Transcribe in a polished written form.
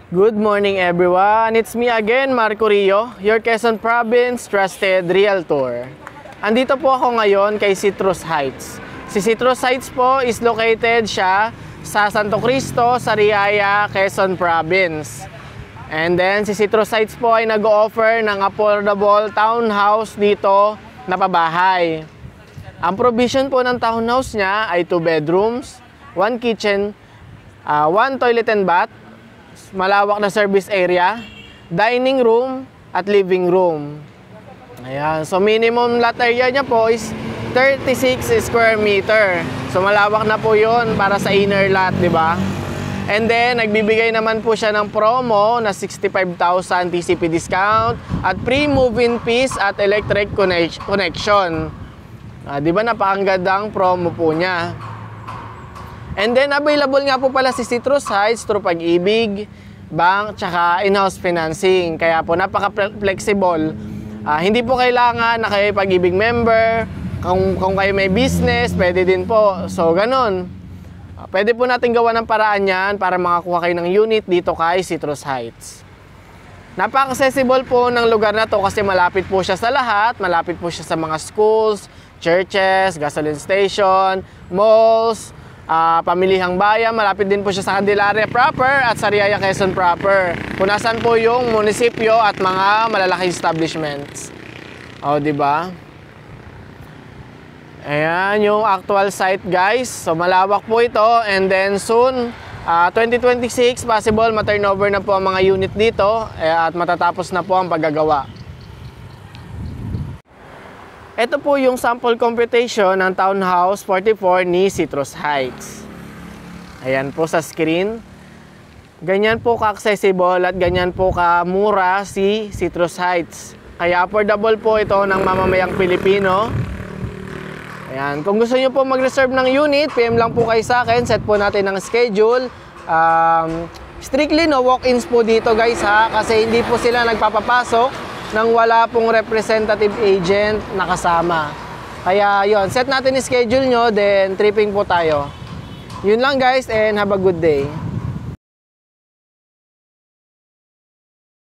Good morning everyone! It's me again, Marco Rio, your Quezon Province Trusted Realtor. Andito po ako ngayon kay Citrus Heights. Si Citrus Heights po is located siya sa Santo Cristo, Sariaya, Quezon Province. And then si Citrus Heights po ay nag-offer ng affordable townhouse dito na pabahay. Ang provision po ng townhouse niya ay 2 bedrooms, 1 kitchen, 1 toilet and bath, malawak na service area, dining room at living room. Ayan. So minimum lot area niya po is 36 square meter. So malawak na po 'yon para sa inner lot, 'di ba? And then nagbibigay naman po siya ng promo na 65,000 TCP discount at pre-move-in fees at electric connection. 'Di ba napakagandang promo po niya? And then, available nga po pala si Citrus Heights through Pag-ibig, bank, tsaka in-house financing. Kaya po, napaka-flexible. Hindi po kailangan na kayo Pag-ibig member. Kung kayo may business, pwede din po. So, ganun. Pwede po natin gawa ng paraan yan para makakuha kayo ng unit dito kay Citrus Heights. Napaka-accessible po ng lugar na to kasi malapit po siya sa lahat. Malapit po siya sa mga schools, churches, gasoline station, malls, pamilihang bayan. Malapit din po siya sa Candelaria proper at Sariaya, Quezon proper. Kung nasaan po yung munisipyo at mga malalaking establishments. O, di ba? Ayan yung actual site, guys. So, malawak po ito. And then soon, 2026, possible ma-turnover na po ang mga unit dito at matatapos na po ang paggagawa. Ito po yung sample computation ng Townhouse 44 ni Citrus Heights. Ayan po sa screen. Ganyan po ka-accessible at ganyan po ka-mura si Citrus Heights. Kaya affordable po ito ng mamamayang Pilipino. Ayan. Kung gusto nyo po mag-reserve ng unit, PM lang po kayo sa akin. Set po natin ng schedule. Strictly no walk-ins po dito, guys, ha. Kasi hindi po sila nagpapapasok nang wala pong representative agent na kasama. Kaya yon, set natin yung schedule nyo, then tripping po tayo. Yun lang, guys, and have a good day.